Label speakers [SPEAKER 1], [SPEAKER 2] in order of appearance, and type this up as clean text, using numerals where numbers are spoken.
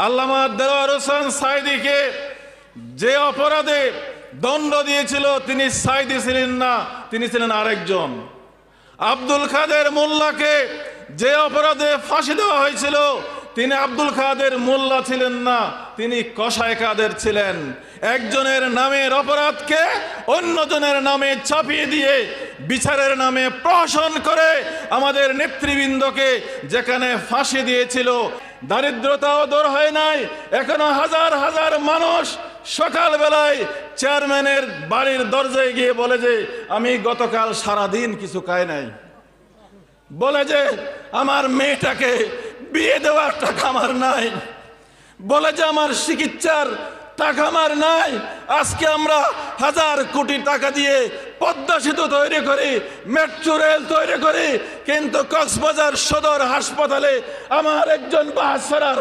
[SPEAKER 1] আল্লামা দেলোয়ার হোসেন সাঈদীকে যে অপরাধে দণ্ড দিয়েছিল তিনি সাঈদী ছিলেন না, তিনি ছিলেন আরেকজন। আব্দুল কাদের মোল্লাকে যে অপরাধে ফাঁসি দেওয়া হয়েছিল তিনি আব্দুল কাদের মোল্লা ছিলেন না, তিনি কসাই কাদের ছিলেন। একজনের নামের অপরাধকে অন্যজনের নামে চাপিয়ে দিয়ে বিচারের নামে প্রহসন করে আমাদের নেতৃবৃন্দকে যেখানে ফাঁসি দিয়েছিল, দারিদ্রতাও দূর হয় নাই। এখনো হাজার হাজার মানুষ সকালবেলায় চেয়ারম্যানের বাড়ির দরজায় গিয়ে বলে যে আমি গতকাল সারাদিন কিছু খাই নাই, বলে যে আমার মেয়েটাকে বিয়ে দেওয়ার টাকা আমার নাই, বলে যে আমার চিকিৎসার টাকা আমার নাই। আজকে আমরা হাজার কোটি টাকা দিয়ে পদ্মা সেতু তৈরি করি, মেট্রো রেল তৈরি করি, কিন্তু কক্সবাজার সদর হাসপাতালে আমার একজন বাহাসারার